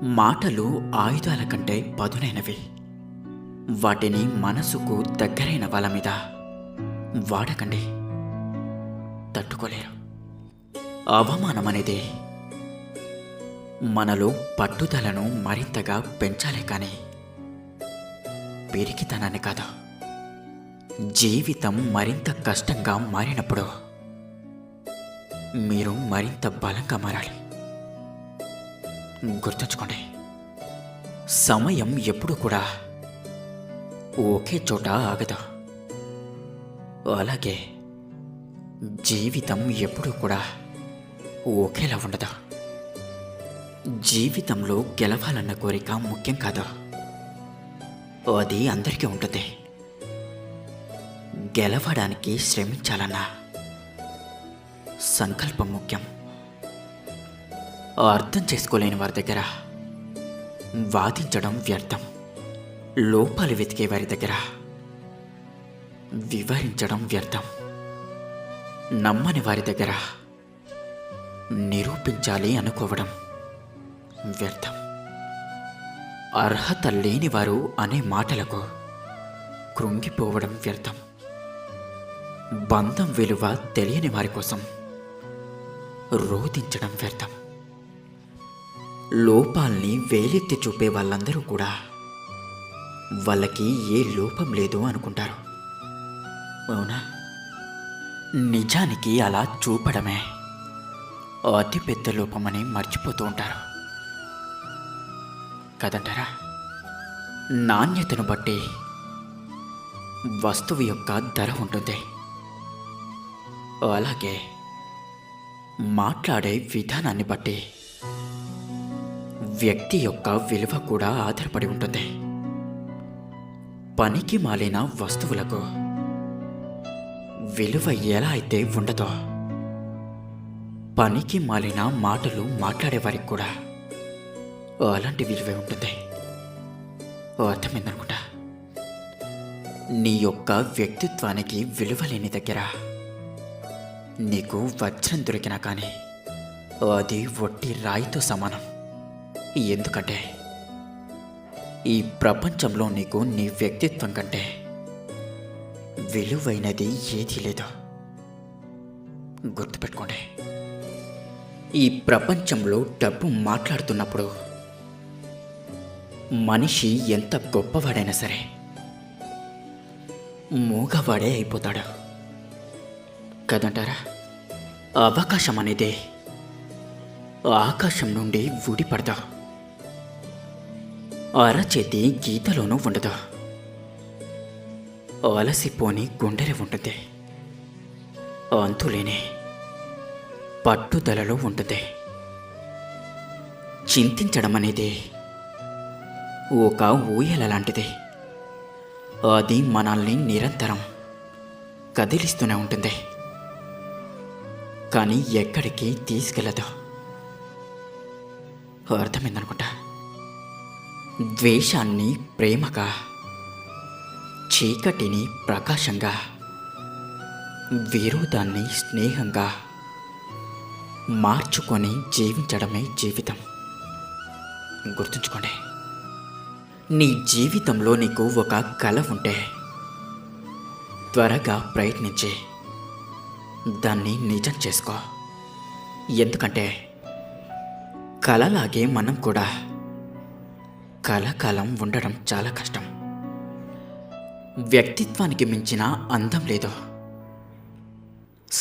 మాటలు ఆయుధాల కంటే పదునైనవి. వాటిని మనసుకు దగ్గరైన వాళ్ళ మీద వాడకండి, తట్టుకోలేరు. అవమానం అనేది మనలో పట్టుదలను మరింతగా పెంచాలే కానీ పిరికితనాన్ని కాదు. జీవితం మరింత కష్టంగా మారినప్పుడు మీరు మరింత బలంగా మారాలి. గుర్తుంచుకోండి, సమయం ఎప్పుడు కూడా ఒకే చోట ఆగదు. అలాగే జీవితం ఎప్పుడూ కూడా ఒకేలా ఉండదు. జీవితంలో గెలవాలన్న కోరిక ముఖ్యం కాదు, అది అందరికీ ఉంటుంది. గెలవడానికి శ్రమించాలన్న సంకల్పం ముఖ్యం. అర్థం చేసుకోలేని వారి దగ్గర వాదించడం వ్యర్థం. లోపాలు వెతికే వారి దగ్గర వివరించడం వ్యర్థం. నమ్మని వారి దగ్గర నిరూపించాలి అనుకోవడం వ్యర్థం. అర్హత లేనివారు అనే మాటలకు కృంగిపోవడం వ్యర్థం. బంధం విలువ తెలియని వారి కోసం రోధించడం వ్యర్థం. లోపాల్ని వేలెత్తి చూపే వాళ్ళందరూ కూడా వాళ్ళకి ఏ లోపం లేదు అనుకుంటారు. అవునా? నిజానికి అలా చూపడమే అతిపెద్ద లోపమని మర్చిపోతూ ఉంటారు కదంటారా? నాణ్యతను బట్టి వస్తువు యొక్క ధర ఉంటుంది. అలాగే మాట్లాడే విధానాన్ని బట్టి వ్యక్తి యొక్క విలువ కూడా ఆధారపడి ఉంటుంది. పనికి మాలిన వస్తువులకు విలువ ఎలా అయితే ఉండదో, పనికి మాలిన మాటలు మాట్లాడేవారికి కూడా అలాంటి విలువే ఉంటుంది. అర్థమైందనుకుంటా. నీ యొక్క వ్యక్తిత్వానికి విలువ లేని దగ్గర నీకు వజ్రం దొరికినా కానీ అది ఒట్టి రాయితో సమానం. ఎందుకంటే ఈ ప్రపంచంలో నీకు నీ వ్యక్తిత్వం కంటే విలువైనది ఏదీ లేదు. గుర్తుపెట్టుకోండి, ఈ ప్రపంచంలో డబ్బు మాట్లాడుతున్నప్పుడు మనిషి ఎంత గొప్పవాడైనా సరే మూగవాడే అయిపోతాడు కదంటారా? అవకాశం అనేది ఆకాశం నుండి ఊడిపడదా, అరచేతి గీతలోనూ ఉండదు. అలసిపోని గుండెలు ఉంటుంది, అంతులేని పట్టుదలలో ఉంటుంది. చింతించడం అనేది ఒక ఊయల లాంటిది. అది మనల్ని నిరంతరం కదిలిస్తూనే ఉంటుంది, కానీ ఎక్కడికి తీసుకెళ్ళదు. అర్థమైందనుకుంటా. ద్వేషాన్ని ప్రేమగా, చీకటిని ప్రకాశంగా, విరోధాన్ని స్నేహంగా మార్చుకొని జీవించడమే జీవితం. గుర్తుంచుకోండి, నీ జీవితంలో నీకు ఒక కల ఉంటే త్వరగా ప్రయత్నించి దాన్ని నిజం చేసుకో. ఎందుకంటే కలలాగే మనం కూడా కలకాలం ఉండడం చాలా కష్టం. వ్యక్తిత్వానికి మించిన అందం లేదో,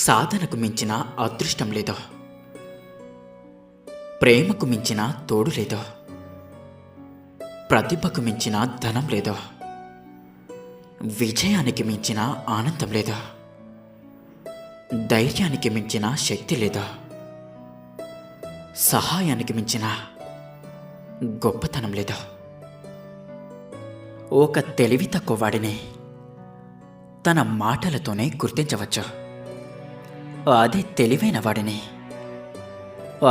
సాధనకు మించిన అదృష్టం లేదో, ప్రేమకు మించిన తోడు లేదో, ప్రతిభకు మించిన ధనం లేదో, విజయానికి మించిన ఆనందం లేదో, ధైర్యానికి మించిన శక్తి లేదో, సహాయానికి మించిన గొప్పతనం లేదో. ఒక తెలివి తక్కువ వాడిని తన మాటలతోనే గుర్తించవచ్చు. అదే తెలివైన వాడిని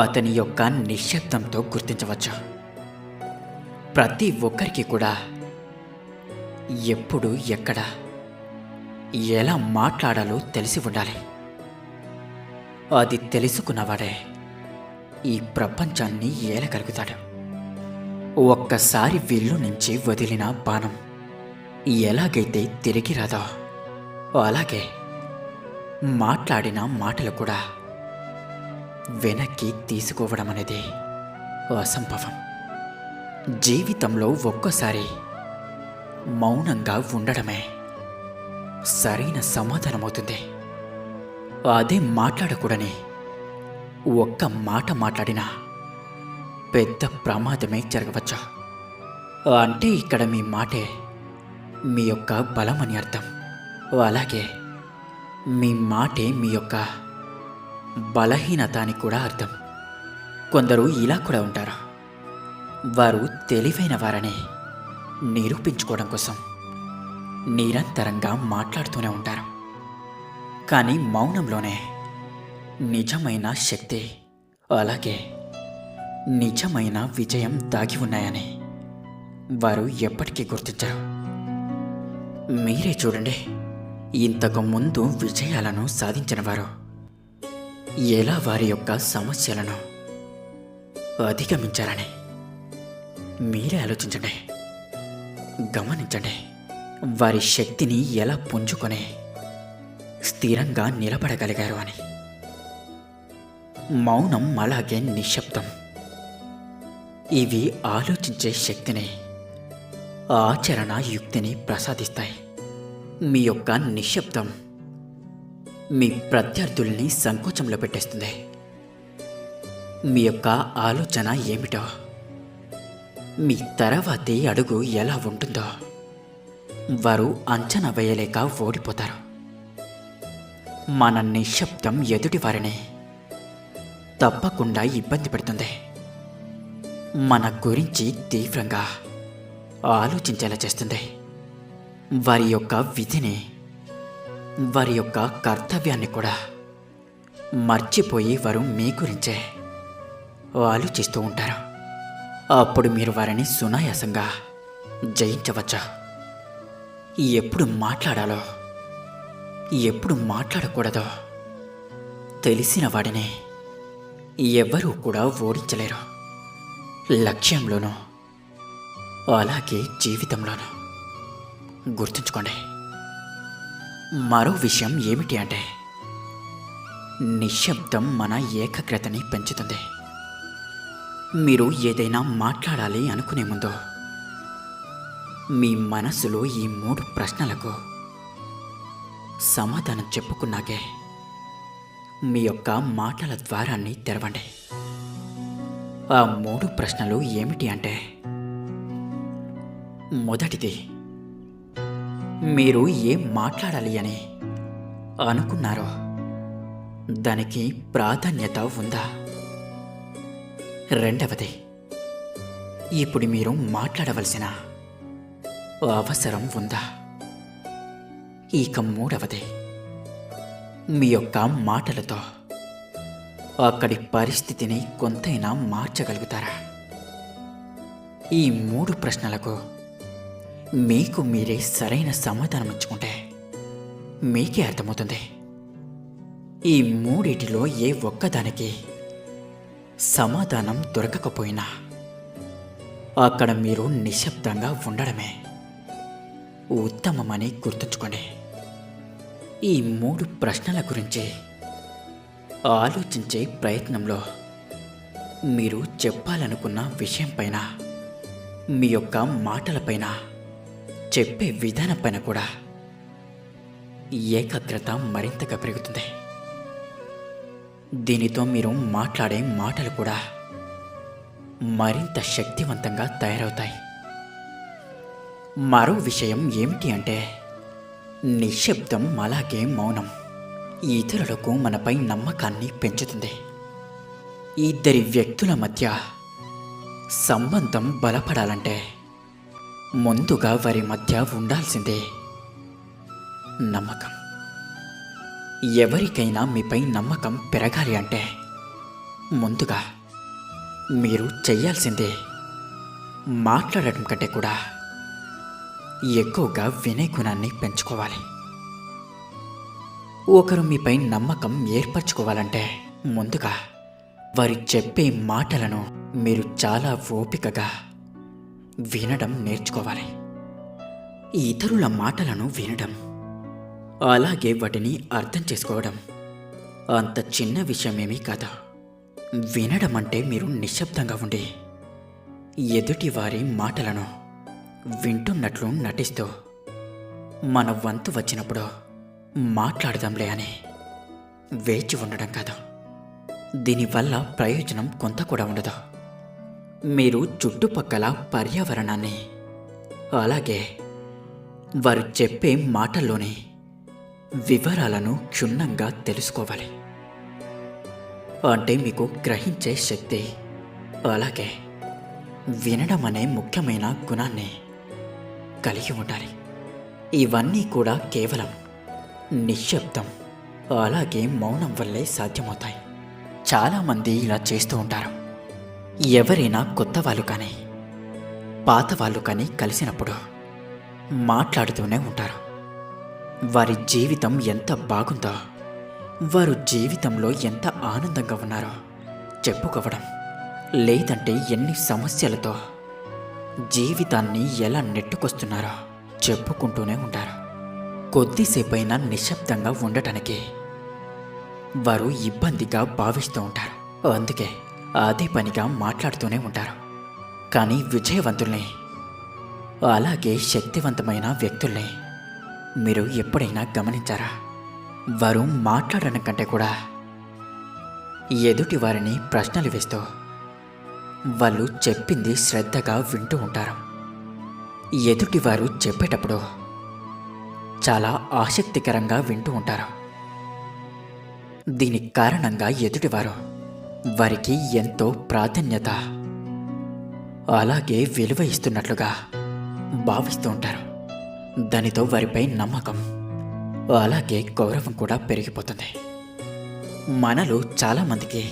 అతని యొక్క నిశ్శబ్దంతో గుర్తించవచ్చు. ప్రతి ఒక్కరికి కూడా ఎప్పుడు, ఎక్కడ, ఎలా మాట్లాడాలో తెలిసి ఉండాలి. అది తెలుసుకున్నవాడే ఈ ప్రపంచాన్ని ఏలగలుగుతాడు. ఒక్కసారి విల్లు నుంచి వదిలిన బాణం ఎలాగైతే తిరిగి రాదో, అలాగే మాట్లాడిన మాటలు కూడా వెనక్కి తీసుకోవడం అనేది అసంభవం. జీవితంలో ఒక్కోసారి మౌనంగా ఉండడమే సరైన సమాధానమవుతుంది. అదే మాట్లాడకూడని ఒక్క మాట మాట్లాడినా పెద్ద ప్రమాదమే జరగవచ్చు. అంటే ఇక్కడ మీ మాటే మీ యొక్క బలం అని అర్థం. అలాగే మీ మాటే మీ యొక్క బలహీనత అని కూడా అర్థం. కొందరు ఇలా కూడా ఉంటారు. వారు తెలివైన వారని నిరూపించుకోవడం కోసం నిరంతరంగా మాట్లాడుతూనే ఉంటారు. కానీ మౌనంలోనే నిజమైన శక్తి, అలాగే నిజమైన విజయం దాగి ఉన్నాయని వారు ఎప్పటికీ గుర్తించరు. మీరే చూడండి, ఇంతకు ముందు విజయాలను సాధించిన వారు ఎలా వారి యొక్క సమస్యలను అధిగమించారని మీరే ఆలోచించండి. గమనించండి, వారి శక్తిని ఎలా పుంజుకొని స్థిరంగా నిలబడగలిగారు అని. మౌనం అలాగే నిశ్శబ్దం, ఇవి ఆలోచించే శక్తిని, ఆచరణ యుక్తిని ప్రసాదిస్తాయి. మీ యొక్క నిశ్శబ్దం మీ ప్రత్యర్థుల్ని సంకోచంలో పెట్టేస్తుంది. మీ యొక్క ఆలోచన ఏమిటో, మీ తర్వాతి అడుగు ఎలా ఉంటుందో వారు అంచనా వేయలేక ఓడిపోతారు. మన నిశ్శబ్దం ఎదుటి వారిని తప్పకుండా ఇబ్బంది పెడుతుంది. మన గురించి తీవ్రంగా ఆలోచించేలా చేస్తుంది. వారి యొక్క విధిని, వారి యొక్క కర్తవ్యాన్ని కూడా మర్చిపోయి వారు మీ గురించే ఆలోచిస్తూ ఉంటారు. అప్పుడు మీరు వారిని సునాయాసంగా జయించవచ్చా? ఎప్పుడు మాట్లాడాలో, ఎప్పుడు మాట్లాడకూడదో తెలిసిన వాడిని ఎవ్వరూ కూడా ఓడించలేరు. లక్ష్యంలోనూ అలాగే జీవితంలోనూ గుర్తుంచుకోండి. మరో విషయం ఏమిటి అంటే, నిశ్శబ్దం మన ఏకాగ్రతని పెంచుతుంది. మీరు ఏదైనా మాట్లాడాలి అనుకునే ముందు మీ మనసులో ఈ 3 ప్రశ్నలకు సమాధానం చెప్పుకున్నాకే మీ యొక్క మాటల ద్వారాన్ని తెరవండి. ఆ 3 ప్రశ్నలు ఏమిటి అంటే, మొదటిది, మీరు ఏం మాట్లాడాలి అని అనుకున్నారో దానికి ప్రాధాన్యత ఉందా? రెండవది, ఇప్పుడు మీరు మాట్లాడవలసిన అవసరం ఉందా? ఇక మూడవది, మీ యొక్క మాటలతో అక్కడి పరిస్థితిని కొంతైనా మార్చగలుగుతారా? ఈ 3 ప్రశ్నలకు మీకు మీరే సరైన సమాధానం ఇచ్చుకుంటే మీకే అర్థమవుతుంది. ఈ 3 ఏ ఒక్కదానికి సమాధానం దొరకకపోయినా అక్కడ మీరు నిశ్శబ్దంగా ఉండడమే ఉత్తమమని గుర్తుంచుకోండి. ఈ 3 ప్రశ్నల గురించి ఆలోచించే ప్రయత్నంలో మీరు చెప్పాలనుకున్న విషయంపైన, మీ యొక్క మాటలపైన, చెప్పే విధానంపైన కూడా ఏకాగ్రత మరింతగా పెరుగుతుంది. దీనితో మీరు మాట్లాడే మాటలు కూడా మరింత శక్తివంతంగా తయారవుతాయి. మరో విషయం ఏమిటి అంటే, నిశ్శబ్దం అలాగే మౌనం ఇతరులకు మనపై నమ్మకాన్ని పెంచుతుంది. ఇద్దరి వ్యక్తుల మధ్య సంబంధం బలపడాలంటే ముందుగా వారి మధ్య ఉండాల్సిందే నమ్మకం. ఎవరికైనా మీపై నమ్మకం పెరగాలి అంటే ముందుగా మీరు చెయ్యాల్సిందే మాట్లాడటం కంటే కూడా ఎక్కువగా వినే గుణాన్ని పెంచుకోవాలి. ఒకరు మీపై నమ్మకం ఏర్పరచుకోవాలంటే ముందుగా వారు చెప్పే మాటలను మీరు చాలా ఓపికగా వినడం నేర్చుకోవాలి. ఇతరుల మాటలను వినడం, అలాగే వాటిని అర్థం చేసుకోవడం అంత చిన్న విషయమేమీ కాదు. వినడం అంటే మీరు నిశ్శబ్దంగా ఉండి ఎదుటి వారి మాటలను వింటున్నట్లు నటిస్తూ మన వంతు వచ్చినప్పుడు మాట్లాడదాంలే అని వేచి ఉండడం కాదు. దీనివల్ల ప్రయోజనం కొంత కూడా ఉండదు. మీరు చుట్టుపక్కల పర్యావరణాన్ని, అలాగే వారు చెప్పే మాటల్లోని వివరాలను క్షుణ్ణంగా తెలుసుకోవాలి. అంటే మీకు గ్రహించే శక్తి, అలాగే వినడం అనే ముఖ్యమైన గుణాన్ని కలిగి ఉండాలి. ఇవన్నీ కూడా కేవలం నిశ్శబ్దం, అలాగే మౌనం వల్లే సాధ్యమవుతాయి. చాలామంది ఇలా చేస్తూ ఉంటారు. ఎవరైనా కొత్త వాళ్ళు కానీ పాత వాళ్ళు కానీ కలిసినప్పుడు మాట్లాడుతూనే ఉంటారు. వారి జీవితం ఎంత బాగుందో, వారు జీవితంలో ఎంత ఆనందంగా ఉన్నారో చెప్పుకోవడం, లేదంటే ఎన్ని సమస్యలతో జీవితాన్ని ఎలా నెట్టుకొస్తున్నారో చెప్పుకుంటూనే ఉంటారు. కొద్దిసేపైనా నిశ్శబ్దంగా ఉండటానికి వారు ఇబ్బందిగా భావిస్తూ ఉంటారు. అందుకే అదే పనిగా మాట్లాడుతూనే ఉంటారు. కానీ విజయవంతుల్ని, అలాగే శక్తివంతమైన వ్యక్తుల్ని మీరు ఎప్పుడైనా గమనించారా? వారు మాట్లాడడం కంటే కూడా ఎదుటి వారిని ప్రశ్నలు వేస్తూ వాళ్ళు చెప్పింది శ్రద్ధగా వింటూ ఉంటారు. ఎదుటివారు చెప్పేటప్పుడు చాలా ఆసక్తికరంగా వింటూ ఉంటారు. దీని కారణంగా ఎదుటివారు వారికి ఎంతో ప్రాధాన్యత, అలాగే విలువ ఇస్తున్నట్లుగా భావిస్తూ ఉంటారు. దానితో వారిపై నమ్మకం, అలాగే గౌరవం కూడా పెరిగిపోతుంది. మనలో చాలామందికి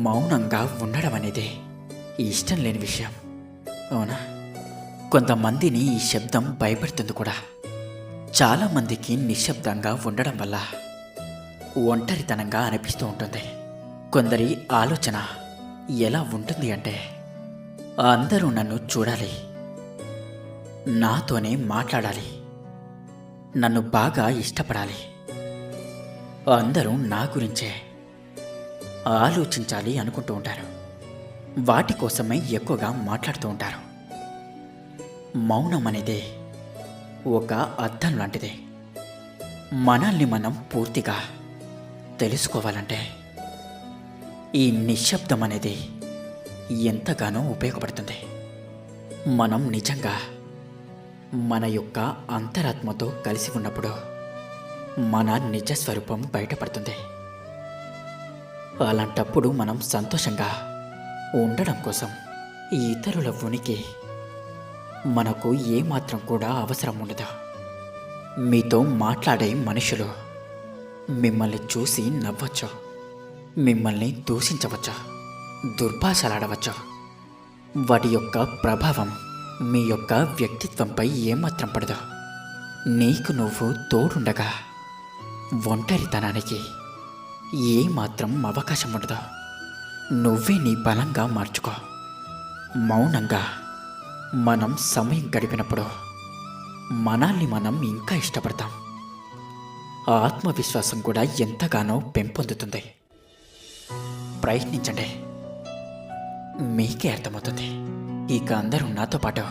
మౌనంగా ఉండడం అనేది ఇష్టం లేని విషయం, అవునా? కొంతమందిని ఈ శబ్దం భయపెడుతుంది కూడా. చాలామందికి నిశ్శబ్దంగా ఉండడం వల్ల ఒంటరితనంగా అనిపిస్తూ ఉంటుంది. కొందరి ఆలోచన ఎలా ఉంటుంది అంటే, అందరూ నన్ను చూడాలి, నాతోనే మాట్లాడాలి, నన్ను బాగా ఇష్టపడాలి, అందరూ నా గురించే ఆలోచించాలి అనుకుంటూ ఉంటారు. వాటి కోసమే ఎక్కువగా మాట్లాడుతూ ఉంటారు. మౌనం అనేది ఒక అద్దం లాంటిది. మనల్ని మనం పూర్తిగా తెలుసుకోవాలంటే ఈ నిశ్శబ్దం అనేది ఎంతగానో ఉపయోగపడుతుంది. మనం నిజంగా మన యొక్క అంతరాత్మతో కలిసి ఉన్నప్పుడు మన నిజస్వరూపం బయటపడుతుంది. అలాంటప్పుడు మనం సంతోషంగా ఉండడం కోసం ఇతరుల ఉనికి మనకు ఏమాత్రం కూడా అవసరం ఉండదు. మీతో మాట్లాడే మనుషులు మిమ్మల్ని చూసి నవ్వచ్చు, మిమ్మల్ని దూషించవచ్చు, దుర్భాషలాడవచ్చు. వాటి యొక్క ప్రభావం మీ యొక్క వ్యక్తిత్వంపై ఏమాత్రం పడదు. నీకు నువ్వు తోడుండగా ఒంటరితనానికి ఏమాత్రం అవకాశం ఉండదు. నువ్వే నీ బలంగా మార్చుకో. మౌనంగా మనం సమయం గడిపినప్పుడు మనల్ని మనం ఇంకా ఇష్టపడతాం. ఆత్మవిశ్వాసం కూడా ఎంతగానో పెంపొందుతుంది. ప్రయత్నించండి, మీకే అర్థమవుతుంది. ఇక అందరూ నాతో పాటు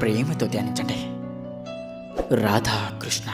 ప్రేమతో ధ్యానించండి. రాధా కృష్ణ.